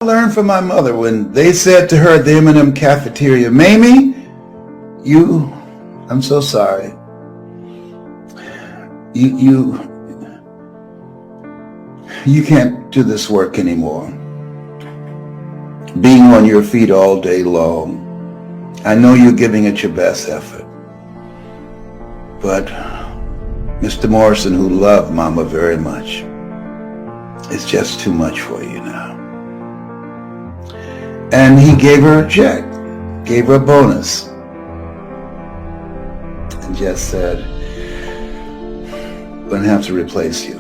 learned from my mother when they said to her at the M&M cafeteria, Mamie, I'm so sorry. You can't do this work anymore. Being on your feet all day long. I know you're giving it your best effort. But Mr. Morrison, who loved Mama very much, it's just too much for you now. And he gave her a check, gave her a bonus, and just said, I'm going to have to replace you.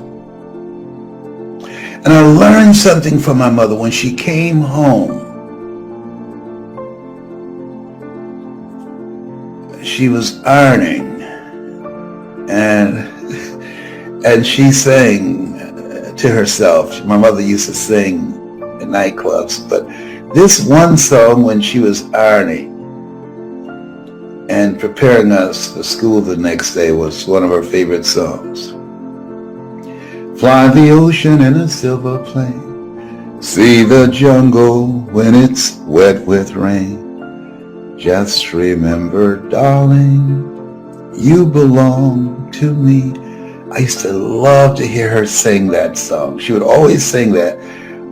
And I learned something from my mother when she came home. She was ironing, and she sang to herself. My mother used to sing in nightclubs, but this one song when she was ironing and preparing us for school the next day was one of her favorite songs. Fly the ocean in a silver plane, see the jungle when it's wet with rain. Just remember, darling, you belong to me. I used to love to hear her sing that song. She would always sing that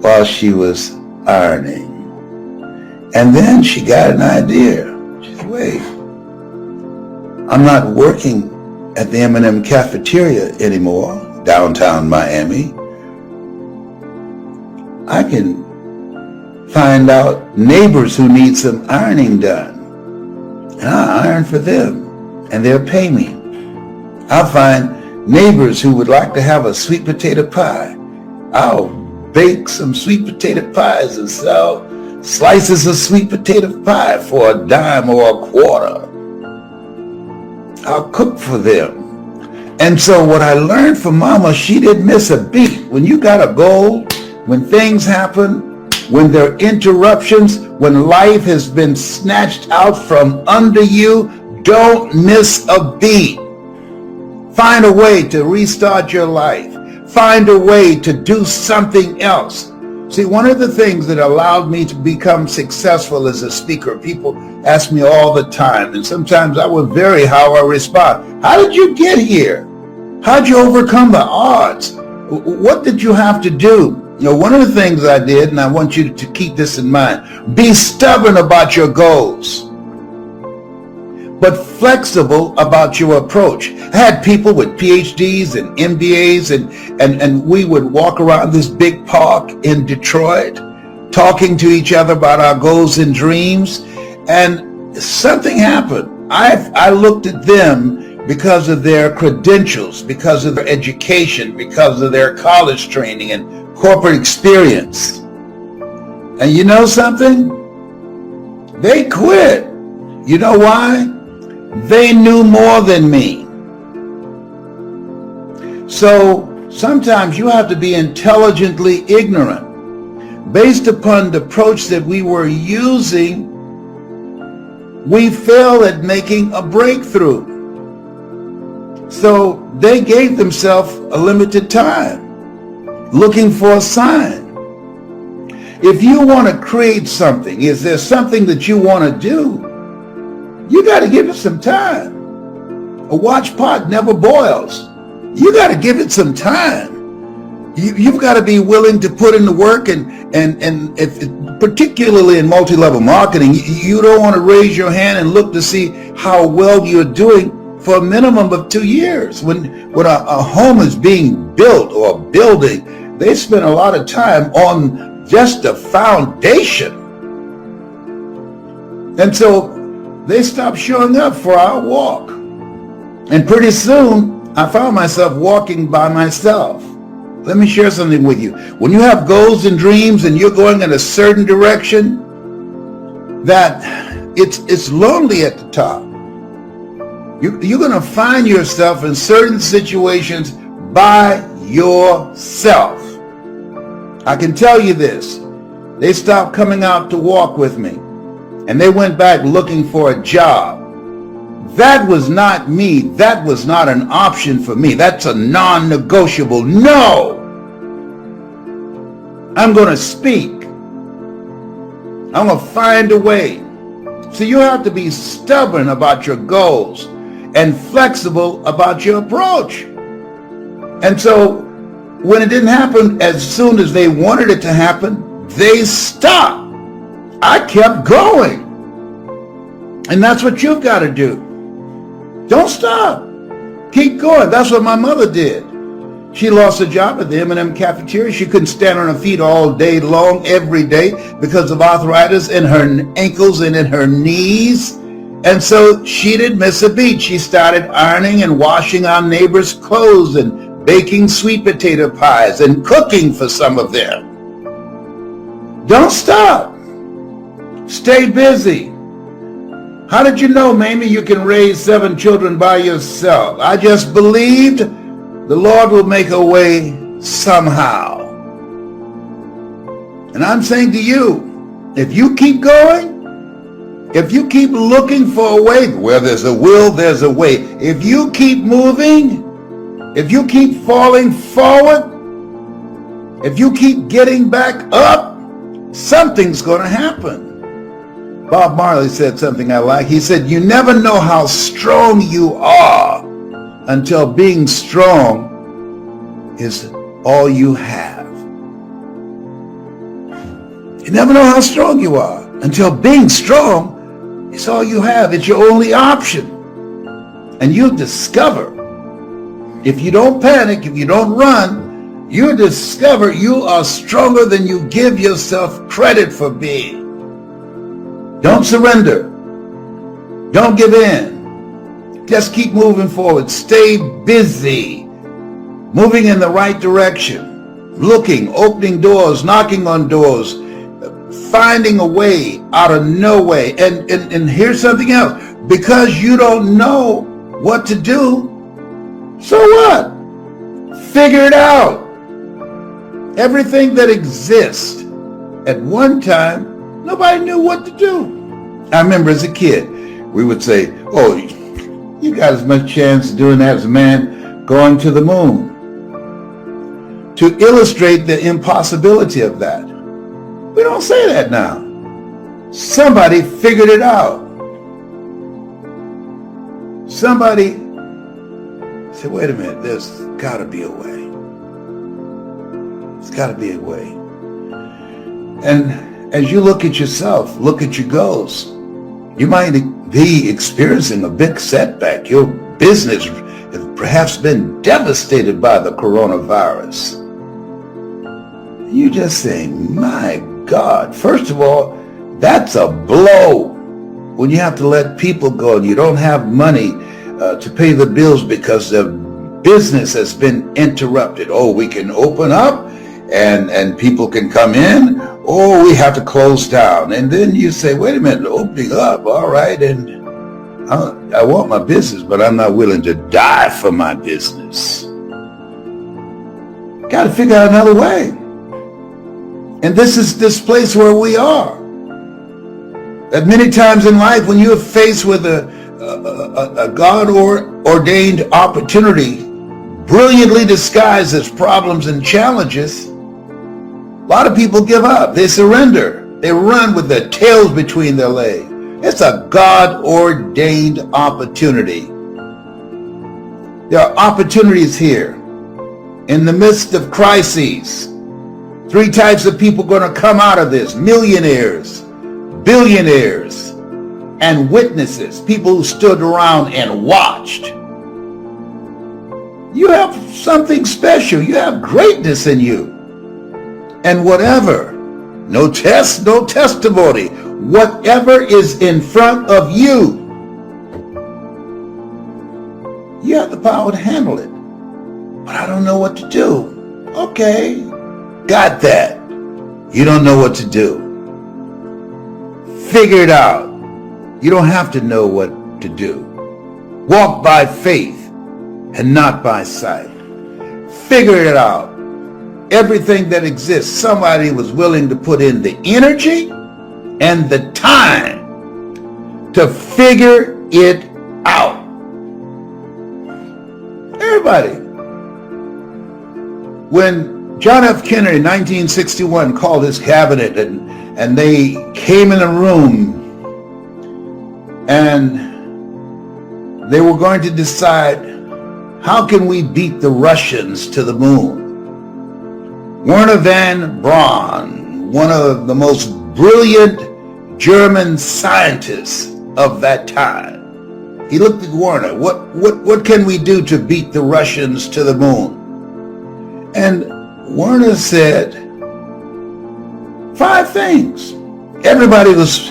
while she was ironing. And then she got an idea. She said, wait, I'm not working at the M&M cafeteria anymore, downtown Miami. I can find out neighbors who need some ironing done. And I'll iron for them, and they'll pay me. I'll find neighbors who would like to have a sweet potato pie. I'll bake some sweet potato pies and sell slices of sweet potato pie for a dime or a quarter. I'll cook for them. And so what I learned from Mama, she didn't miss a beat. When you got a goal, when things happen, when there are interruptions, when life has been snatched out from under you, don't miss a beat. Find a way to restart your life. Find a way to do something else. See, one of the things that allowed me to become successful as a speaker, people ask me all the time, and sometimes I would vary how I respond. How did you get here? How did you overcome the odds? What did you have to do? You know, one of the things I did, and I want you to keep this in mind, be stubborn about your goals, but flexible about your approach. I had people with PhDs and MBAs, and we would walk around this big park in Detroit, talking to each other about our goals and dreams, and something happened. I looked at them because of their credentials, because of their education, because of their college training and corporate experience. And you know something? They quit. You know why? They knew more than me. So sometimes you have to be intelligently ignorant. Based upon the approach that we were using, we failed at making a breakthrough. So they gave themselves a limited time, looking for a sign. If you want to create something, is there something that you want to do? You got to give it some time. A watch pot never boils. You got to give it some time. You've got to be willing to put in the work, and if, particularly in multi-level marketing, you don't want to raise your hand and look to see how well you're doing for a minimum of 2 years. When a home is being built or a building, they spend a lot of time on just the foundation. And so they stopped showing up for our walk. And pretty soon, I found myself walking by myself. Let me share something with you. When you have goals and dreams and you're going in a certain direction, that it's lonely at the top. You're going to find yourself in certain situations by yourself. I can tell you this. They stopped coming out to walk with me, and they went back looking for a job. That was not me. That was not an option for me. That's a non-negotiable. No! I'm going to speak. I'm going to find a way. So you have to be stubborn about your goals and flexible about your approach. And so when it didn't happen as soon as they wanted it to happen, they stopped. I kept going. And that's what you've got to do. Don't stop. Keep going. That's what my mother did. She lost a job at the M&M cafeteria. She couldn't stand on her feet all day long, every day, because of arthritis in her ankles and in her knees. And so she didn't miss a beat. She started ironing and washing our neighbors' clothes and baking sweet potato pies and cooking for some of them. Don't stop. Stay busy. How did you know, Mamie, you can raise 7 children by yourself? I just believed the Lord will make a way somehow. And I'm saying to you, if you keep going, if you keep looking for a way, where there's a will, there's a way. If you keep moving, if you keep falling forward, if you keep getting back up, something's going to happen. Bob Marley said something I like. He said, you never know how strong you are until being strong is all you have. You never know how strong you are until being strong is all you have. It's your only option. And you'll discover, if you don't panic, if you don't run, you'll discover you are stronger than you give yourself credit for being. Don't surrender. Don't give in. Just keep moving forward. Stay busy. Moving in the right direction. Looking, opening doors, knocking on doors, finding a way out of no way. And here's something else. Because you don't know what to do, so what? Figure it out. Everything that exists at one time, nobody knew what to do. I remember as a kid, we would say, oh, you got as much chance of doing that as a man going to the moon. To illustrate the impossibility of that. We don't say that now. Somebody figured it out. Somebody said, wait a minute, there's got to be a way. There's got to be a way. And as you look at yourself, look at your goals, you might be experiencing a big setback. Your business has perhaps been devastated by the coronavirus. You just saying, my God, first of all, that's a blow when you have to let people go and you don't have money to pay the bills because the business has been interrupted. Oh, we can open up and people can come in, or we have to close down. And then you say, wait a minute, opening up, all right, and I want my business, but I'm not willing to die for my business. Got to figure out another way. And this is this place where we are. That many times in life, when you're faced with a God-ordained opportunity, brilliantly disguised as problems and challenges, a lot of people give up. They surrender. They run with their tails between their legs. It's a God-ordained opportunity. There are opportunities here in the midst of crises. 3 types of people going to come out of this: millionaires, billionaires, and witnesses, people who stood around and watched. You have something special. You have greatness in you. And whatever, no test, no testimony, whatever is in front of you, you have the power to handle it. But I don't know what to do. Okay, got that. You don't know what to do. Figure it out. You don't have to know what to do. Walk by faith and not by sight. Figure it out. Everything that exists, somebody was willing to put in the energy and the time to figure it out. Everybody. When John F. Kennedy in 1961 called his cabinet, and they came in a room and they were going to decide, how can we beat the Russians to the moon? Werner von Braun, one of the most brilliant German scientists of that time, he looked at Werner. What can we do to beat the Russians to the moon? And Werner said 5 things. Everybody was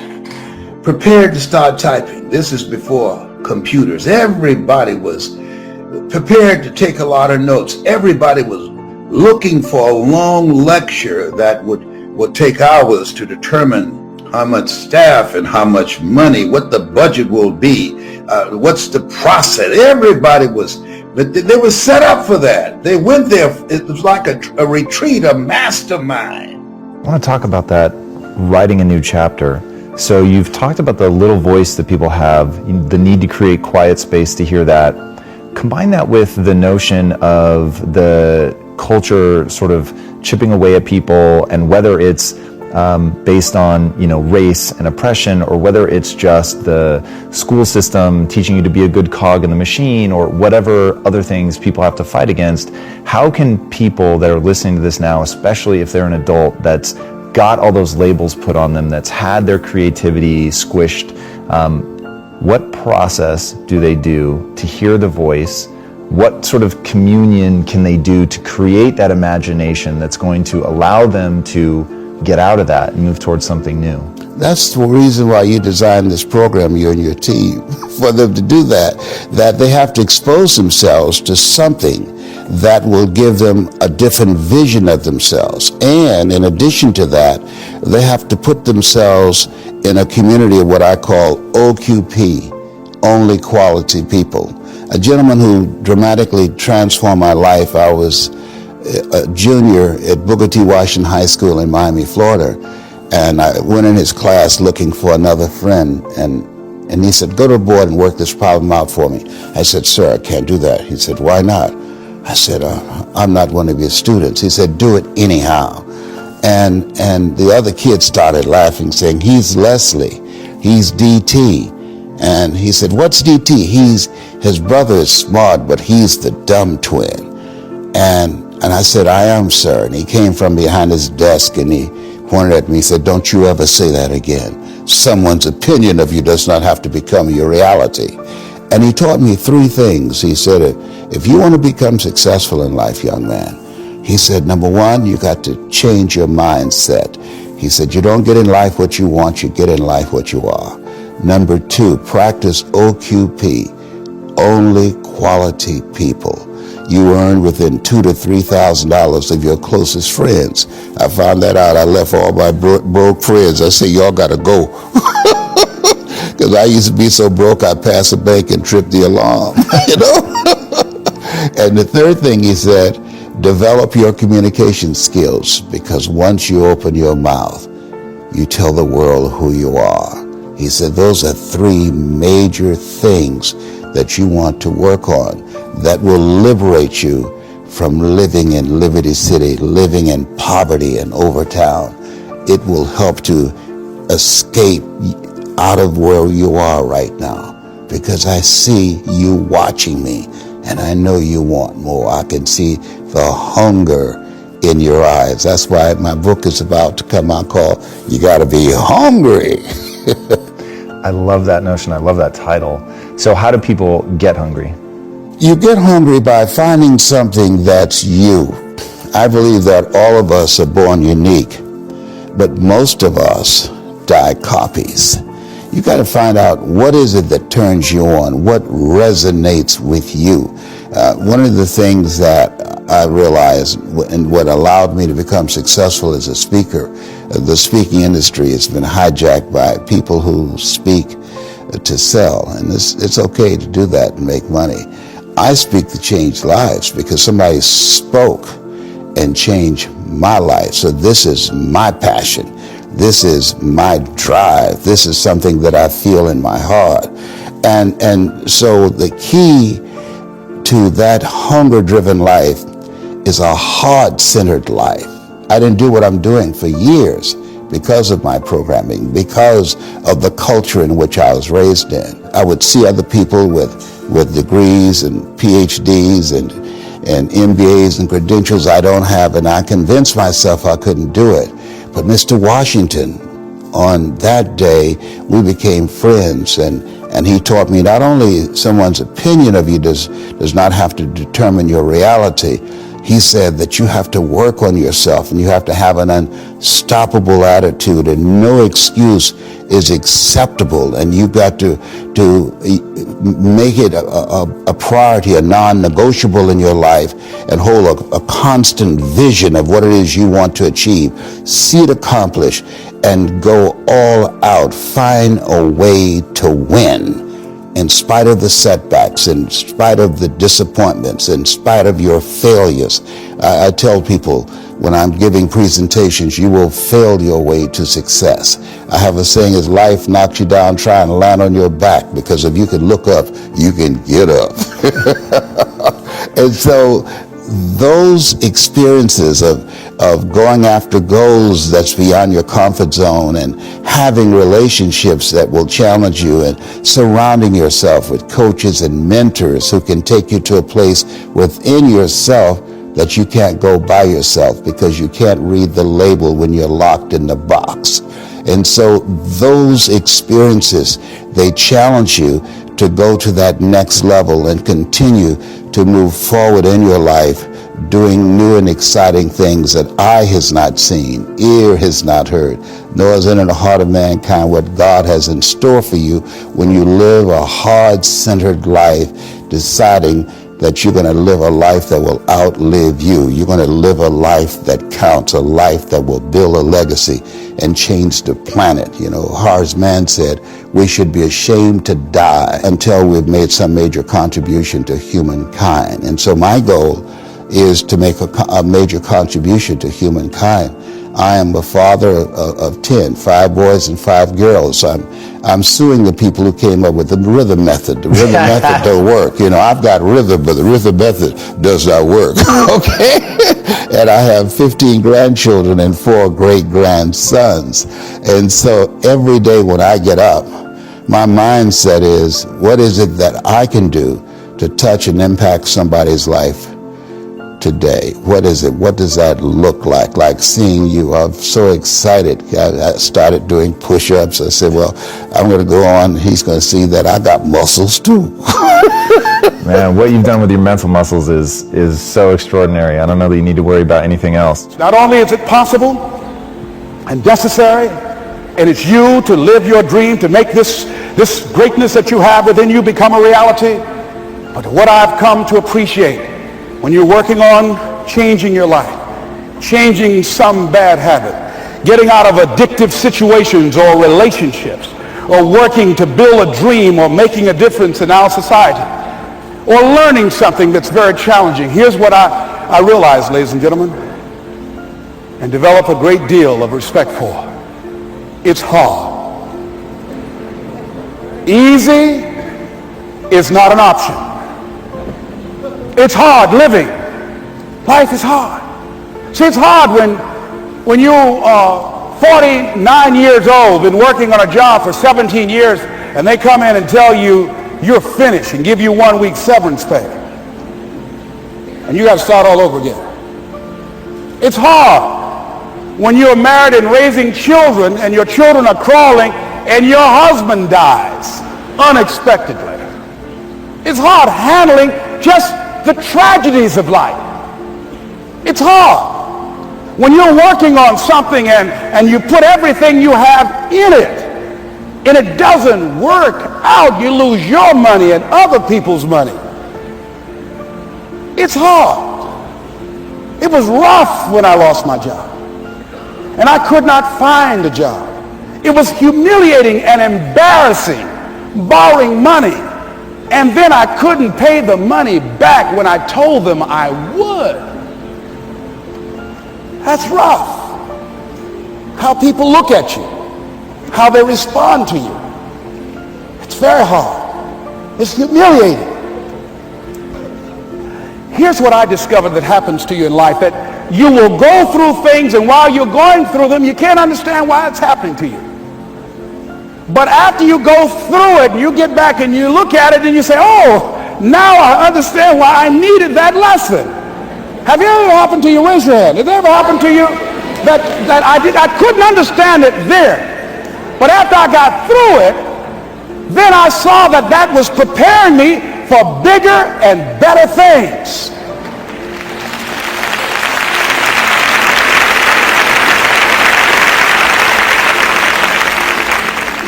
prepared to start typing. This is before computers. Everybody was prepared to take a lot of notes. Everybody was looking for a long lecture that would take hours to determine how much staff and how much money, what the budget will be, what's the process. Everybody was, but they were set up for that. They went there. It was like a retreat, a mastermind. I want to talk about that, writing a new chapter. So you've talked about the little voice that people have, the need to create quiet space to hear that. Combine that with the notion of the culture sort of chipping away at people, and whether it's based on race and oppression, or whether it's just the school system teaching you to be a good cog in the machine, or whatever other things people have to fight against. How can people that are listening to this now, especially if they're an adult that's got all those labels put on them, that's had their creativity squished, what process do they do to hear the voice? What sort of communion can they do to create that imagination that's going to allow them to get out of that and move towards something new? That's the reason why you designed this program, you and your team, for them to do that they have to expose themselves to something that will give them a different vision of themselves. And in addition to that, they have to put themselves in a community of what I call OQP, only quality people. A gentleman who dramatically transformed my life, I was a junior at Booker T. Washington High School in Miami, Florida, and I went in his class looking for another friend, and he said, go to the board and work this problem out for me. I said, sir, I can't do that. He said, why not? I said, I'm not one of your students. He said, do it anyhow. And the other kids started laughing, saying, he's Leslie, he's DT. And he said, what's DT? His brother is smart, but he's the dumb twin. And I said, I am, sir. And he came from behind his desk and he pointed at me and said, don't you ever say that again. Someone's opinion of you does not have to become your reality. And he taught me 3 things. He said, if you want to become successful in life, young man, he said, number 1, you got to change your mindset. He said, you don't get in life what you want, you get in life what you are. Number 2, practice OQP, only quality people. You earn within $2,000 to $3,000 of your closest friends. I found that out. I left all my broke friends. I said, y'all got to go. Because I used to be so broke, I'd pass a bank and trip the alarm, And the 3rd thing he said, develop your communication skills, because once you open your mouth, you tell the world who you are. He said, those are 3 major things that you want to work on that will liberate you from living in Liberty City, living in poverty in Overtown. It will help to escape out of where you are right now, because I see you watching me and I know you want more. I can see the hunger in your eyes. That's why my book is about to come out called You Gotta Be Hungry. I love that notion. I love that title. So how do people get hungry? You get hungry by finding something that's you. I believe that all of us are born unique, but most of us die copies. You got to find out what is it that turns you on, what resonates with you. One of the things that I realized and what allowed me to become successful as a speaker, the speaking industry has been hijacked by people who speak to sell, and it's okay to do that and make money. I speak to change lives because somebody spoke and changed my life. So this is my passion. This is my drive. This is something that I feel in my heart. And so the key to that hunger-driven life is a heart-centered life. I didn't do what I'm doing for years because of my programming, because of the culture in which I was raised in. I would see other people with degrees and PhDs and MBAs and credentials I don't have, and I convinced myself I couldn't do it. But Mr. Washington, on that day, we became friends, and he taught me not only someone's opinion of you does not have to determine your reality. He said that you have to work on yourself and you have to have an unstoppable attitude, and no excuse is acceptable, and you've got to make it a priority, a non-negotiable in your life, and hold a constant vision of what it is you want to achieve. See it accomplished and go all out. Find a way to win. In spite of the setbacks, in spite of the disappointments, in spite of your failures. I tell people when I'm giving presentations, you will fail your way to success. I have a saying, as life knocks you down, try and land on your back, because if you can look up, you can get up. And so those experiences of going after goals that's beyond your comfort zone, and having relationships that will challenge you, and surrounding yourself with coaches and mentors who can take you to a place within yourself that you can't go by yourself, because you can't read the label when you're locked in the box. And so those experiences, they challenge you to go to that next level and continue to move forward in your life, doing new and exciting things that eye has not seen, ear has not heard, nor is it in the heart of mankind what God has in store for you when you live a heart-centered life, deciding that you're going to live a life that will outlive you. You're going to live a life that counts, a life that will build a legacy and change the planet. You know, Horace Mann said, we should be ashamed to die until we've made some major contribution to humankind. And so my goal is to make a major contribution to humankind. I am a father of 10, 5 boys and 5 girls. I'm suing the people who came up with the rhythm method. The rhythm method don't work. You know, I've got rhythm, but the rhythm method does not work. Okay? And I have 15 grandchildren and 4 great-grandsons. And so every day when I get up, my mindset is, what is it that I can do to touch and impact somebody's life today? What is it? What does that look like? Like seeing you, I'm so excited. I started doing push-ups. I said, well, I'm going to go on. He's going to see that I got muscles too. Man, what you've done with your mental muscles is so extraordinary. I don't know that you need to worry about anything else. Not only is it possible and necessary, and it's you to live your dream, to make this greatness that you have within you become a reality, but what I've come to appreciate when you're working on changing your life, changing some bad habit, getting out of addictive situations or relationships, or working to build a dream or making a difference in our society, or learning something that's very challenging. Here's what I realize, ladies and gentlemen, and develop a great deal of respect for. It's hard. Easy is not an option. It's hard living. Life is hard. See, it's hard when you are 49 years old, been working on a job for 17 years, and they come in and tell you you're finished and give you 1 week severance pay. And you got to start all over again. It's hard when you're married and raising children, and your children are crawling, and your husband dies unexpectedly. It's hard handling just the tragedies of life. It's hard when you're working on something and you put everything you have in it, and it doesn't work out. You lose your money and other people's money. It's hard. It was rough when I lost my job, and I could not find a job. It was humiliating and embarrassing, borrowing money, and then I couldn't pay the money back when I told them I would. That's rough. How people look at you, how they respond to you. It's very hard. It's humiliating. Here's what I discovered that happens to you in life, that you will go through things, and while you're going through them, you can't understand why it's happening to you. But after you go through it, and you get back and you look at it and you say, oh, now I understand why I needed that lesson. Have you ever happened to you? Raise your hand. Has it ever happened to you that I couldn't understand it then, but after I got through it, then I saw that that was preparing me for bigger and better things.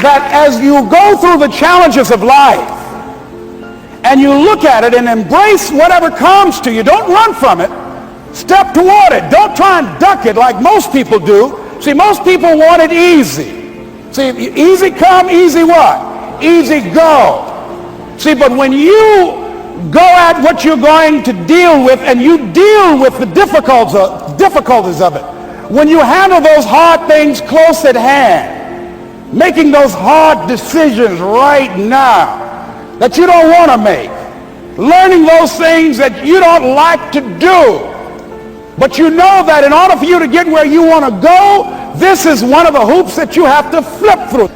That as you go through the challenges of life and you look at it and embrace whatever comes to you, don't run from it. Step toward it. Don't try and duck it like most people do. See, most people want it easy. See, easy come, easy what? Easy go. See, but when you go at what you're going to deal with and you deal with the difficulties of it, when you handle those hard things close at hand, making those hard decisions right now that you don't want to make, learning those things that you don't like to do, but you know that in order for you to get where you want to go, this is one of the hoops that you have to flip through.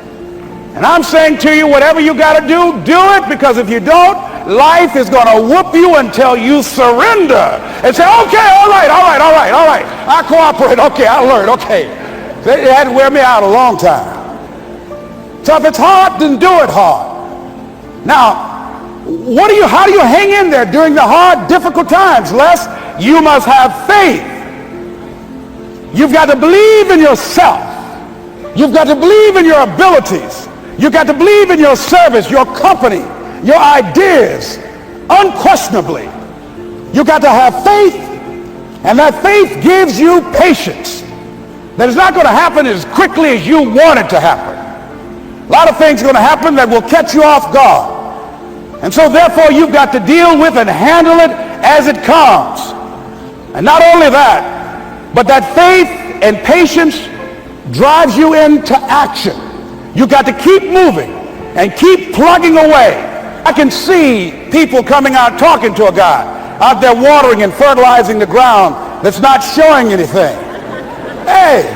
And I'm saying to you, whatever you got to do it, because if you don't, life is going to whoop you until you surrender and say, okay, all right, I cooperate, okay, I learned, okay. They had to wear me out a long time. So if it's hard, then do it hard. Now, how do you hang in there during the hard, difficult times? Les, you must have faith. You've got to believe in yourself. You've got to believe in your abilities. You've got to believe in your service, your company, your ideas, unquestionably. You've got to have faith, and that faith gives you patience. That it's not going to happen as quickly as you want it to happen. A lot of things are going to happen that will catch you off guard. And so therefore you've got to deal with and handle it as it comes. And not only that, but that faith and patience drives you into action. You've got to keep moving and keep plugging away. I can see people coming out talking to a guy out there watering and fertilizing the ground that's not showing anything. Hey,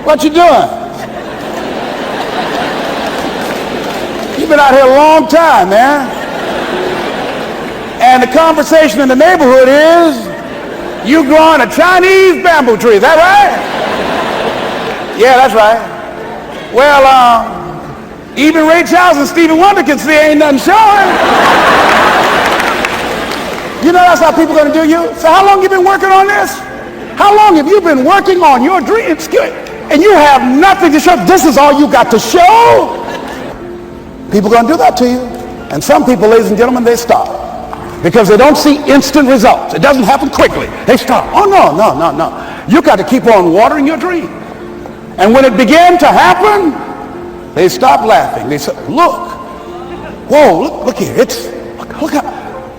what you doing? You've been out here a long time, man. And the conversation in the neighborhood is, you growing a Chinese bamboo tree, is that right? Yeah, that's right. Well, even Ray Charles and Stevie Wonder can see ain't nothing showing. You know that's how people are going to do you? So how long have you been working on this? How long have you been working on your dreams? And you have nothing to show. This is all you got to show. People are going to do that to you. And some people, ladies and gentlemen, they stop. Because they don't see instant results. It doesn't happen quickly. They stop. Oh, no. You got to keep on watering your dream. And when it began to happen, they stopped laughing. They said, look. Whoa, look here. Look how,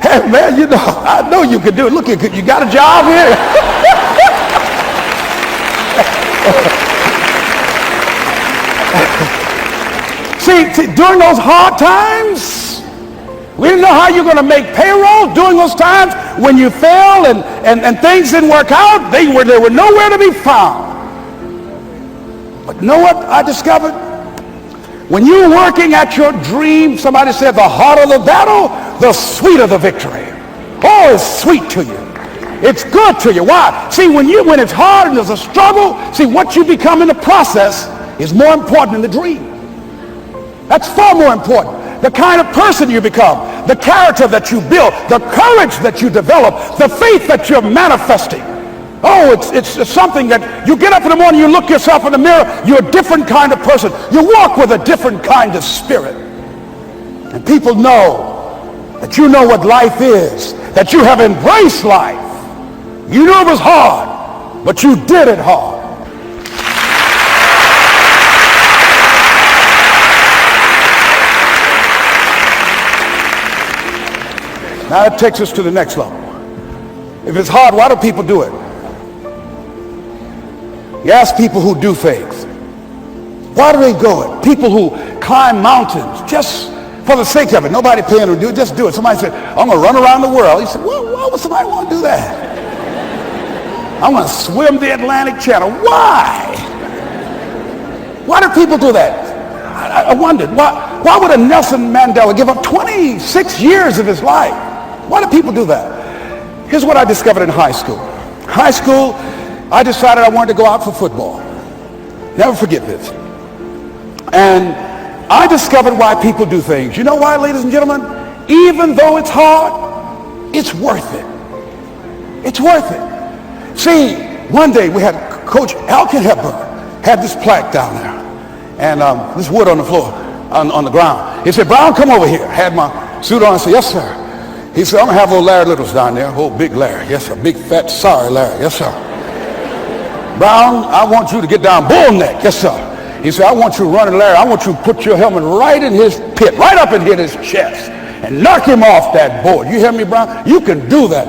hey, man, you know, I know you can do it. Look, you got a job here? See, during those hard times, we didn't know how you're going to make payroll. During those times when you failed and things didn't work out, they were nowhere to be found. But you know what I discovered? When you're working at your dream, somebody said the harder the battle, the sweeter the victory. Oh, it's sweet to you. It's good to you. Why? See, when it's hard and there's a struggle, see, what you become in the process is more important than the dream. That's far more important. The kind of person you become, the character that you build, the courage that you develop, the faith that you're manifesting. Oh, it's something that you get up in the morning, you look yourself in the mirror, you're a different kind of person. You walk with a different kind of spirit. And people know that you know what life is, that you have embraced life. You knew it was hard, but you did it hard. Now that takes us to the next level. If it's hard, why do people do it? You ask people who do things, why do they go it? People who climb mountains just For the sake of it. Nobody paying him to do it. Just do it. Somebody said, I'm going to run around the world. He said, why would somebody want to do that? I'm going to swim the Atlantic Channel. Why? Why do people do that? I wondered, why would a Nelson Mandela give up 26 years of his life? Why do people do that? Here's what I discovered in high school. High school, I decided I wanted to go out for football. Never forget this. And I discovered why people do things. You know why, ladies and gentlemen? Even though it's hard, it's worth it. It's worth it. See, one day we had Coach Alkin Hepburn had this plaque down there. And this wood on the floor, on the ground. He said, Brown, come over here. I had my suit on. I said, yes, sir. He said, I'm going to have old Larry Littles down there. Old big Larry. Yes, sir. Big, fat, sorry Larry. Yes, sir. Brown, I want you to get down bull neck. Yes, sir. He said, I want you running Larry. I want you to put your helmet right in his pit, right up in his chest, and knock him off that board. You hear me, Brown? You can do that.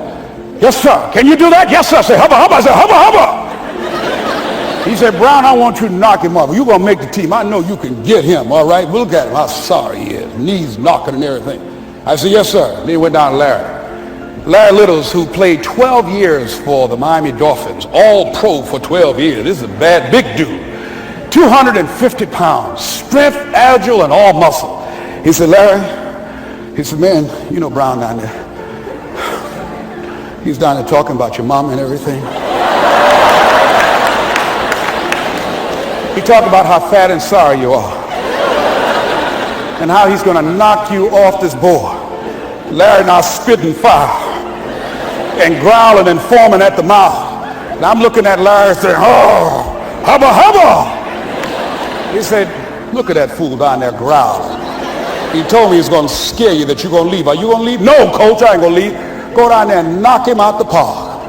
Yes, sir. Can you do that? Yes, sir. I said, hubba, hubba. I said, hubba, hubba. He said, Brown, I want you to knock him off. You're going to make the team. I know you can get him, all right? Look at him. How sorry he is. Knees knocking and everything. I said, yes, sir. Then he went down to Larry. Larry Littles, who played 12 years for the Miami Dolphins, all pro for 12 years. This is a bad, big dude. 250 pounds, strength, agile, and all muscle. He said, Larry, he said, man, you know Brown down there. He's down there talking about your mom and everything. He talked about how fat and sorry you are and how he's going to knock you off this board. Larry now spitting fire and growling and foaming at the mouth. And I'm looking at Larry saying, oh, hubba, hubba. He said, look at that fool down there growling. He told me he's going to scare you that you're going to leave. Are you going to leave? No, coach, I ain't going to leave. Go down there and knock him out the park.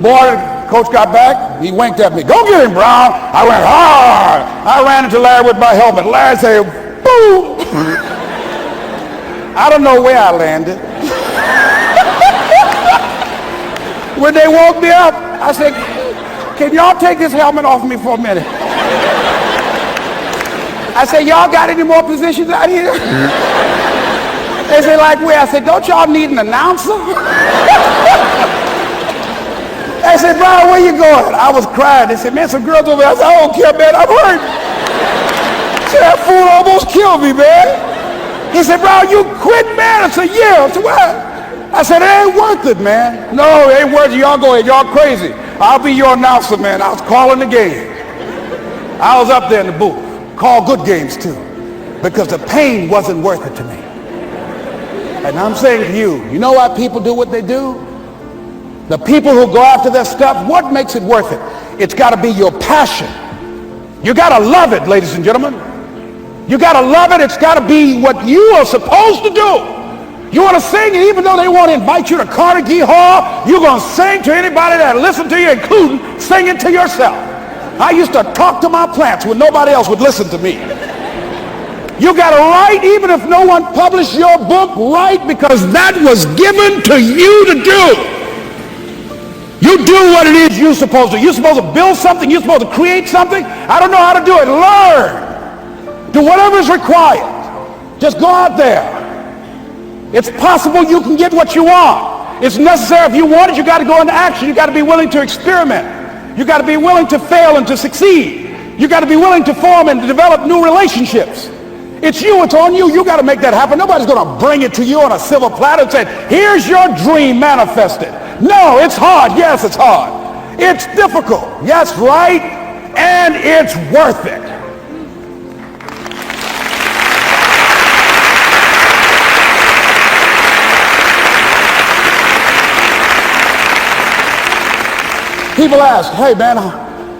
Boy, coach got back. He winked at me. Go get him, Brown. I went hard. I ran into Larry with my helmet. Larry said, boom. I don't know where I landed. When they woke me up, I said, can y'all take this helmet off me for a minute? I said, y'all got any more positions out here? They said, like where? I said, don't y'all need an announcer? They said, Brian, where you going? I was crying. They said, man, some girls over there. I said, I don't care, man. I'm hurt. Said, that fool almost killed me, man. He said, Brian, you quit, man. I said, yeah. I said, what? I said, it ain't worth it, man. No, it ain't worth it. Y'all go ahead. Y'all crazy. I'll be your announcer, man. I was calling the game. I was up there in the booth. Called good games, too. Because the pain wasn't worth it to me. And I'm saying to you, you know why people do what they do? The people who go after their stuff, what makes it worth it? It's got to be your passion. You got to love it, ladies and gentlemen. You got to love it. It's got to be what you are supposed to do. You want to sing, and even though they want to invite you to Carnegie Hall, you're going to sing to anybody that listen to you, including singing to yourself. I used to talk to my plants when nobody else would listen to me. You got to write, even if no one published your book, write, because that was given to you to do. You do what it is you're supposed to. You're supposed to build something. You're supposed to create something. I don't know how to do it. Learn. Do whatever is required. Just go out there. It's possible you can get what you want. It's necessary. If you want it, you got to go into action. You got to be willing to experiment. You got to be willing to fail and to succeed. You got to be willing to form and to develop new relationships. It's you. It's on you. You got to make that happen. Nobody's going to bring it to you on a silver platter and say, here's your dream manifested. No, it's hard. Yes, it's hard. It's difficult. Yes, right. And it's worth it. People ask, hey man,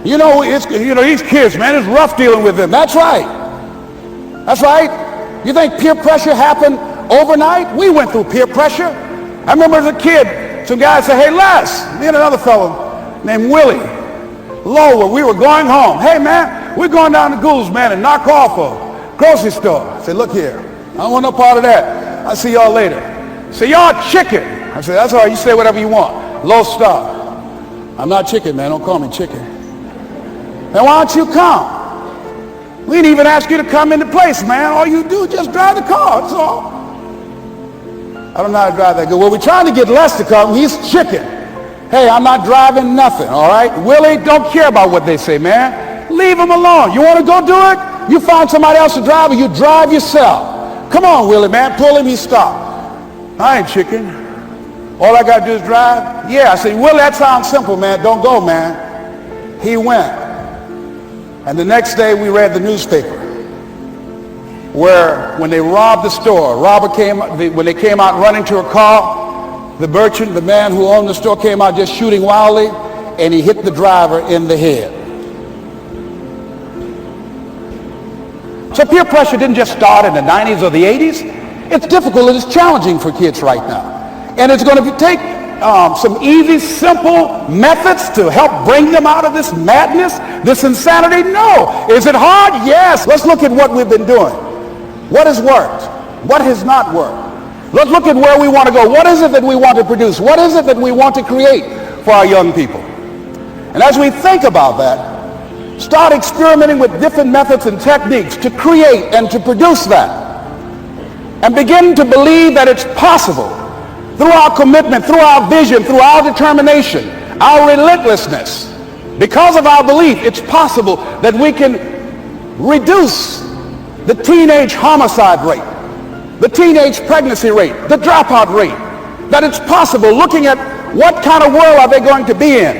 you know these kids, man, it's rough dealing with them. That's right. That's right. You think peer pressure happened overnight? We went through peer pressure. I remember as a kid, some guys said, hey Les, me and another fellow named Willie Lower, we were going home. Hey man, we're going down to Gould's, man, and knock off a grocery store. I said, look here, I don't want no part of that. I'll see y'all later. Say, y'all chicken. I said, that's all right, you say whatever you want. Low star. I'm not chicken, man. Don't call me chicken. Then why don't you come? We didn't even ask you to come into place, man. All you do is just drive the car, that's all. I don't know how to drive that good. Well, we're trying to get Les to come. He's chicken. Hey, I'm not driving nothing, all right? Willie, don't care about what they say, man. Leave him alone. You want to go do it? You find somebody else to drive, or you drive yourself. Come on, Willie, man. Pull him, he stop. I ain't chicken. All I got to do is drive? Yeah. I said, Willie, that sounds simple, man. Don't go, man. He went. And the next day we read the newspaper where when they robbed the store, when they came out running to a car, the merchant, the man who owned the store, came out just shooting wildly, and he hit the driver in the head. So peer pressure didn't just start in the 90s or the 80s. It's difficult, it is challenging for kids right now. And it's going to take some easy, simple methods to help bring them out of this madness, this insanity? No. Is it hard? Yes. Let's look at what we've been doing. What has worked? What has not worked? Let's look at where we want to go. What is it that we want to produce? What is it that we want to create for our young people? And as we think about that, start experimenting with different methods and techniques to create and to produce that. And begin to believe that it's possible through our commitment, through our vision, through our determination, our relentlessness. Because of our belief, it's possible that we can reduce the teenage homicide rate, the teenage pregnancy rate, the dropout rate. That it's possible, looking at what kind of world are they going to be in.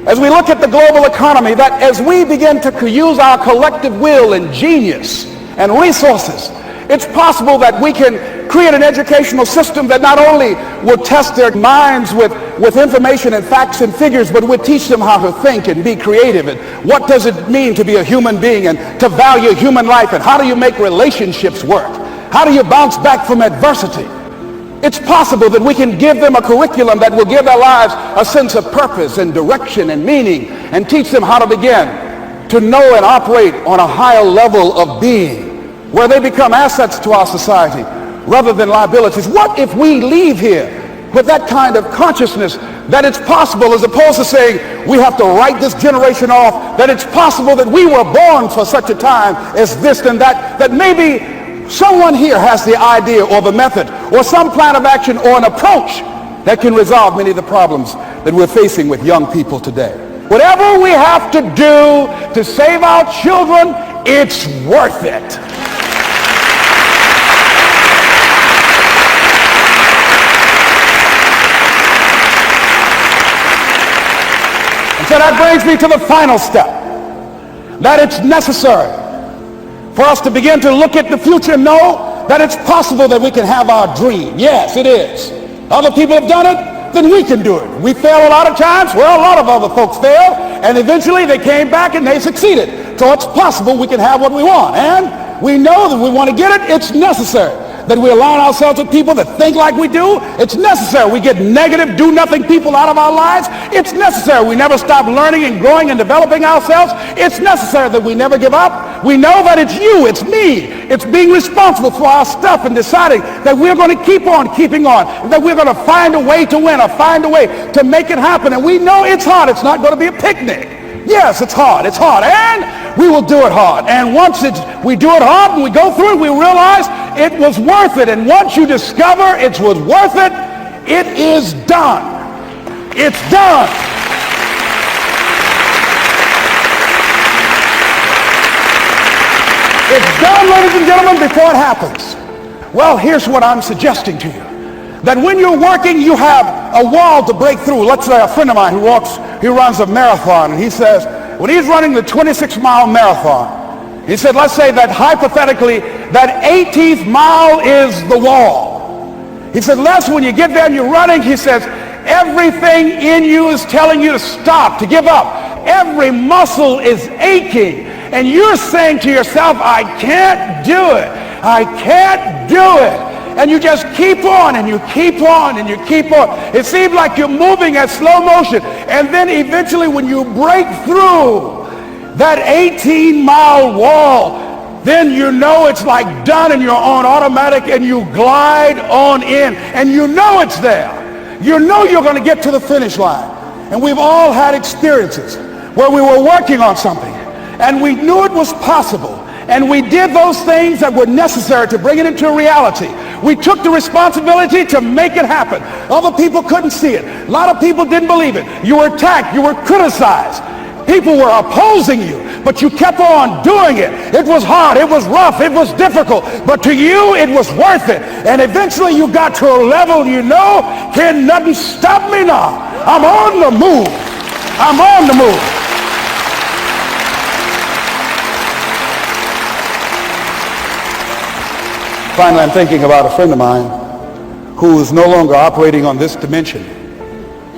As we look at the global economy, that as we begin to use our collective will and genius and resources, it's possible that we can create an educational system that not only will test their minds with information and facts and figures, but will teach them how to think and be creative, and what does it mean to be a human being and to value human life, and how do you make relationships work? How do you bounce back from adversity? It's possible that we can give them a curriculum that will give their lives a sense of purpose and direction and meaning, and teach them how to begin to know and operate on a higher level of being, where they become assets to our society rather than liabilities. What if we leave here with that kind of consciousness that it's possible, as opposed to saying we have to write this generation off, that it's possible that we were born for such a time as this and that, that maybe someone here has the idea or the method or some plan of action or an approach that can resolve many of the problems that we're facing with young people today. Whatever we have to do to save our children, it's worth it. So that brings me to the final step, that it's necessary for us to begin to look at the future and know that it's possible that we can have our dream. Yes, it is. Other people have done it, then we can do it. We fail a lot of times. Well, a lot of other folks failed, and eventually they came back and they succeeded. So it's possible we can have what we want. And we know that we want to get it. It's necessary that we align ourselves with people that think like we do. It's necessary we get negative, do-nothing people out of our lives. It's necessary we never stop learning and growing and developing ourselves. It's necessary that we never give up. We know that it's you, it's me. It's being responsible for our stuff and deciding that we're going to keep on keeping on, and that we're going to find a way to win or find a way to make it happen. And we know it's hard. It's not going to be a picnic. Yes, it's hard, and we will do it hard. And once we do it hard and we go through it, we realize it was worth it. And once you discover it was worth it, it is done. It's done. It's done, ladies and gentlemen, before it happens. Well, here's what I'm suggesting to you. That when you're working, you have a wall to break through. Let's say a friend of mine who runs a marathon, and he says, when he's running the 26-mile marathon, he said, let's say that hypothetically, that 18th mile is the wall. He said, Les, when you get there and you're running, he says, everything in you is telling you to stop, to give up. Every muscle is aching, and you're saying to yourself, I can't do it. I can't do it. And you just keep on, and you keep on, and you keep on. It seems like you're moving at slow motion. And then eventually when you break through that 18-mile wall, then you know it's like done, and you're on automatic, and you glide on in. And you know it's there. You know you're going to get to the finish line. And we've all had experiences where we were working on something, and we knew it was possible. And we did those things that were necessary to bring it into reality. We took the responsibility to make it happen. Other people couldn't see it. A lot of people didn't believe it. You were attacked. You were criticized. People were opposing you, but you kept on doing it. It was hard. It was rough. It was difficult. But to you, it was worth it. And eventually you got to a level you know, can nothing stop me now. I'm on the move. I'm on the move. Finally, I'm thinking about a friend of mine who is no longer operating on this dimension.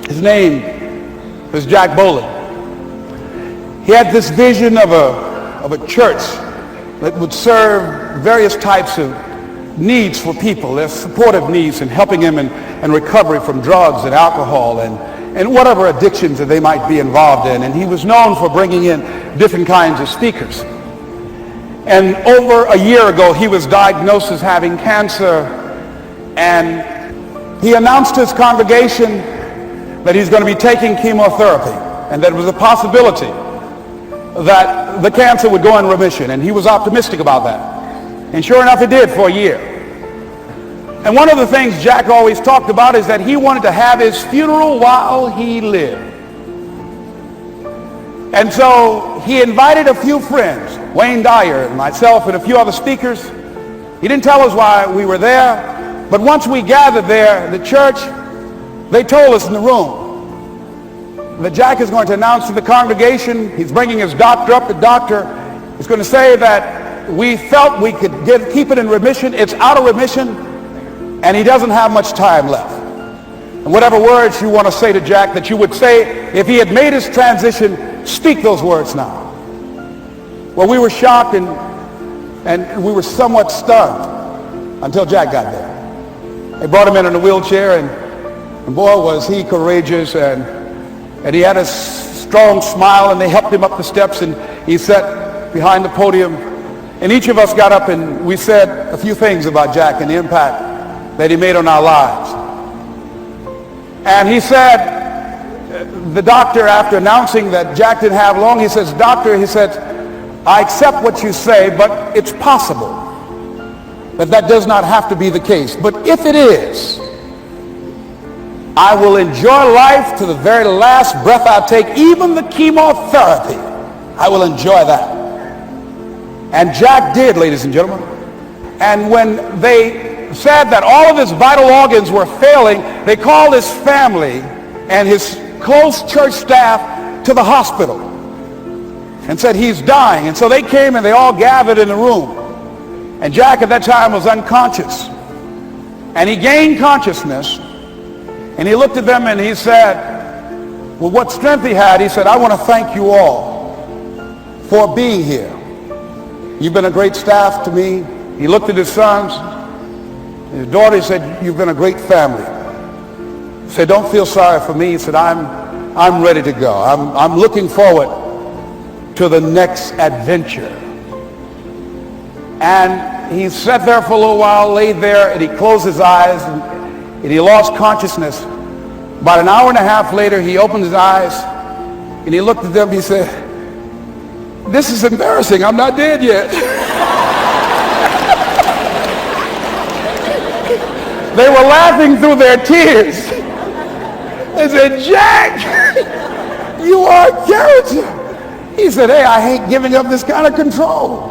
His name was Jack Boland. He had this vision of a church that would serve various types of needs for people, their supportive needs, and helping them in recovery from drugs and alcohol and whatever addictions that they might be involved in. And he was known for bringing in different kinds of speakers. And over a year ago, he was diagnosed as having cancer, and he announced to his congregation that he's going to be taking chemotherapy, and that it was a possibility that the cancer would go in remission, and he was optimistic about that. And sure enough, it did for a year. And one of the things Jack always talked about is that he wanted to have his funeral while he lived. And so he invited a few friends, Wayne Dyer and myself and a few other speakers. He didn't tell us why we were there, but once we gathered there in the church, they told us in the room that Jack is going to announce to the congregation, he's bringing his doctor up. The doctor is going to say that we felt we could keep it in remission. It's out of remission, and he doesn't have much time left. And whatever words you want to say to Jack that you would say if he had made his transition, speak those words now. Well, we were shocked and we were somewhat stunned until Jack got there. They brought him in a wheelchair, and boy, was he courageous, and he had a strong smile, and they helped him up the steps, and he sat behind the podium. And each of us got up and we said a few things about Jack and the impact that he made on our lives. And he said, the doctor, after announcing that Jack didn't have long, he says, "Doctor," he said, "I accept what you say, but it's possible that does not have to be the case. But if it is, I will enjoy life to the very last breath I take, even the chemotherapy. I will enjoy that." And Jack did, ladies and gentlemen. And when they said that all of his vital organs were failing, they called his family and his close church staff to the hospital and said, "He's dying." And so they came and they all gathered in the room. And Jack at that time was unconscious. And he gained consciousness, and he looked at them and he said, with what strength he had, he said, "I want to thank you all for being here. You've been a great staff to me." He looked at his sons, his daughter. He said, "You've been a great family." He said, "Don't feel sorry for me." He said, I'm ready to go. I'm looking forward to the next adventure." And he sat there for a little while, laid there, and he closed his eyes, and he lost consciousness. About an hour and a half later, he opened his eyes, and he looked at them. He said, "This is embarrassing. I'm not dead yet." They were laughing through their tears. They said, "Jack, you are a character." He said, "Hey, I hate giving up this kind of control."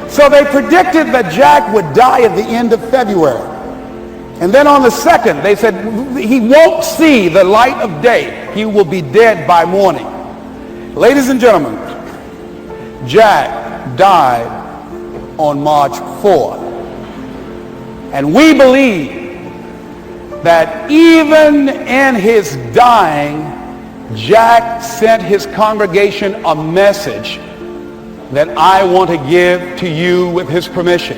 So they predicted that Jack would die at the end of February. And then on the 2nd, they said, he won't see the light of day. He will be dead by morning. Ladies and gentlemen, Jack died on March 4th. And we believe that even in his dying, Jack sent his congregation a message that I want to give to you with his permission.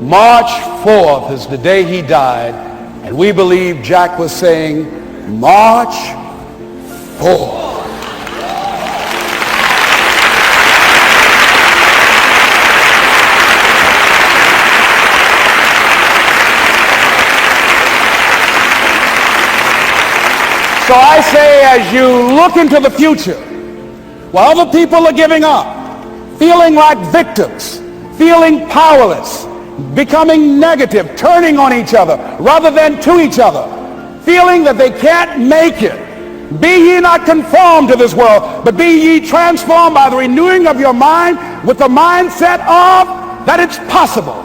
March 4th is the day he died, and we believe Jack was saying, "March 4th." So I say, as you look into the future, while other people are giving up, feeling like victims, feeling powerless, becoming negative, turning on each other rather than to each other, feeling that they can't make it. Be ye not conformed to this world, but be ye transformed by the renewing of your mind with the mindset of that it's possible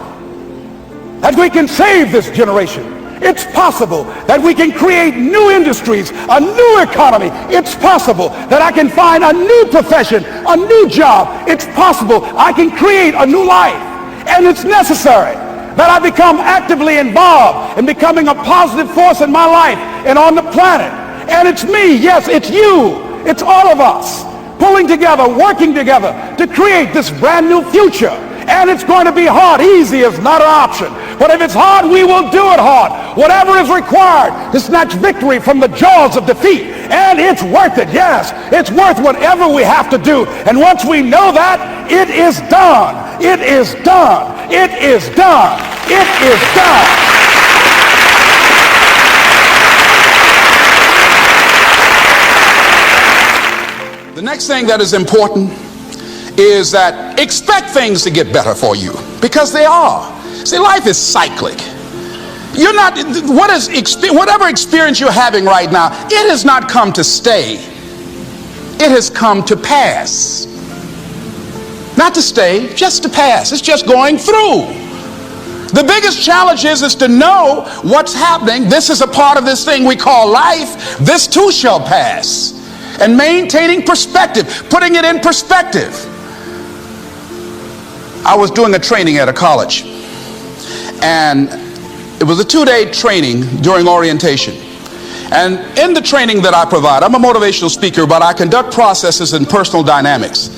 that we can save this generation. It's possible that we can create new industries, a new economy. It's possible that I can find a new profession, a new job. It's possible I can create a new life. And it's necessary that I become actively involved in becoming a positive force in my life and on the planet. And it's me, yes, it's you, it's all of us pulling together, working together to create this brand new future. And it's going to be hard. Easy is not an option. But if it's hard, we will do it hard. Whatever is required to snatch victory from the jaws of defeat. And it's worth it, yes. It's worth whatever we have to do. And once we know that, it is done. It is done. It is done. It is done. The next thing that is important is that expect things to get better for you, because they are. See, life is cyclic. You're not, whatever experience you're having right now, it has not come to stay. It has come to pass. Not to stay, just to pass. It's just going through. The biggest challenge is to know what's happening. This is a part of this thing we call life. This too shall pass. And maintaining perspective, putting it in perspective. I was doing a training at a college, and it was a 2-day training during orientation. And in the training that I provide, I'm a motivational speaker, but I conduct processes in personal dynamics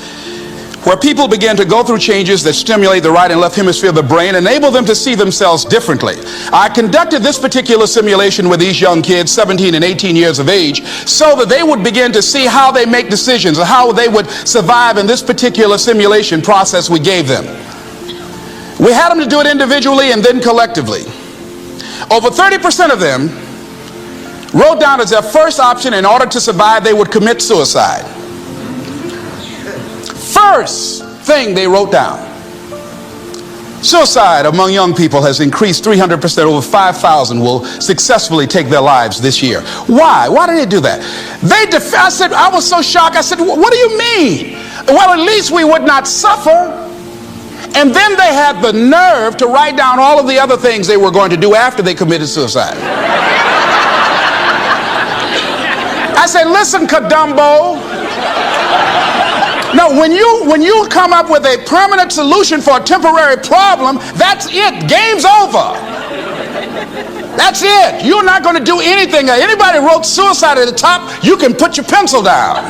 where people begin to go through changes that stimulate the right and left hemisphere of the brain, enable them to see themselves differently. I conducted this particular simulation with these young kids, 17 and 18 years of age, so that they would begin to see how they make decisions, or how they would survive in this particular simulation process we gave them. We had them to do it individually and then collectively. Over 30% of them wrote down as their first option, in order to survive, they would commit suicide. First thing they wrote down. Suicide among young people has increased 300%. Over 5,000 will successfully take their lives this year. Why? Why did they do that? I said, I was so shocked. I said, what do you mean? Well, at least we would not suffer. And then they had the nerve to write down all of the other things they were going to do after they committed suicide. I said, listen, Kadumbo. No, when you come up with a permanent solution for a temporary problem, that's it. Game's over. That's it. You're not going to do anything. Anybody wrote suicide at the top, you can put your pencil down.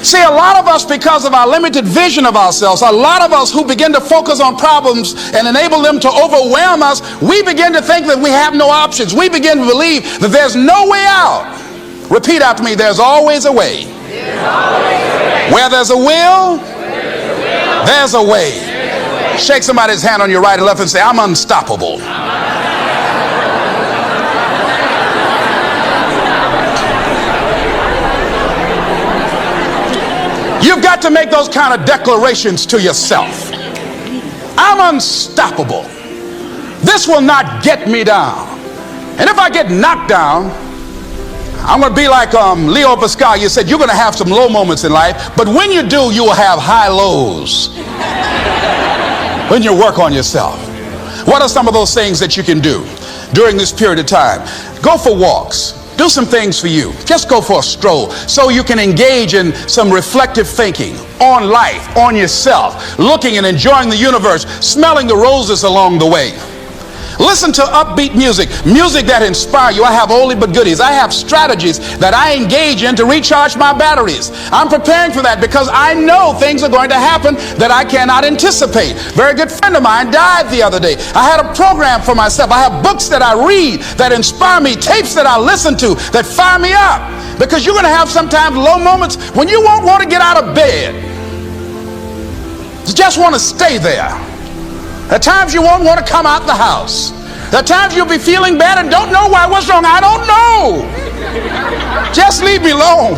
See, a lot of us, because of our limited vision of ourselves, a lot of us who begin to focus on problems and enable them to overwhelm us, we begin to think that we have no options. We begin to believe that there's no way out. Repeat after me, there's always a way. Where there's a will, there's a way. Shake somebody's hand on your right and left and say, I'm unstoppable. You've got to make those kind of declarations to yourself. I'm unstoppable. This will not get me down. And if I get knocked down, I'm going to be like Leo Pascal. You said you're going to have some low moments in life, but when you do, you will have high lows when you work on yourself. What are some of those things that you can do during this period of time? Go for walks. Do some things for you. Just go for a stroll so you can engage in some reflective thinking on life, on yourself, looking and enjoying the universe, smelling the roses along the way. Listen to upbeat music, music that inspires you. I have only but goodies. I have strategies that I engage in to recharge my batteries. I'm preparing for that because I know things are going to happen that I cannot anticipate. A very good friend of mine died the other day. I had a program for myself. I have books that I read that inspire me, tapes that I listen to that fire me up. Because you're going to have sometimes low moments when you won't want to get out of bed. You just want to stay there. At times you won't want to come out the house. At times you'll be feeling bad and don't know why. What's wrong? I don't know. Just leave me alone.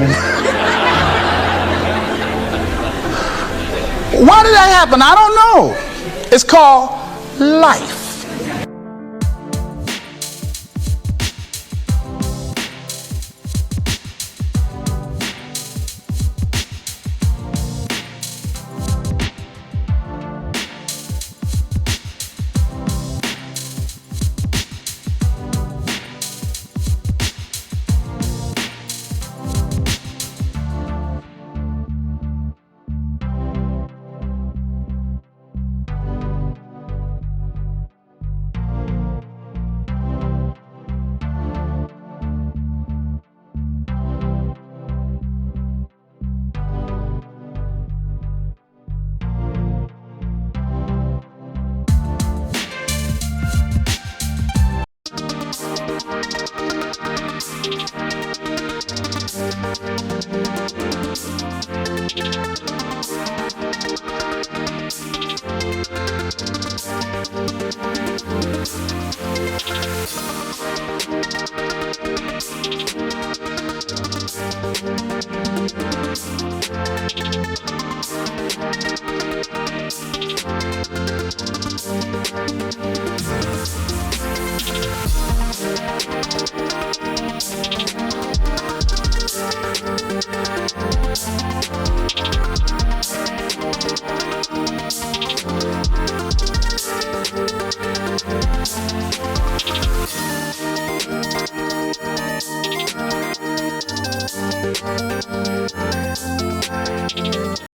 Why did that happen? I don't know. It's called life.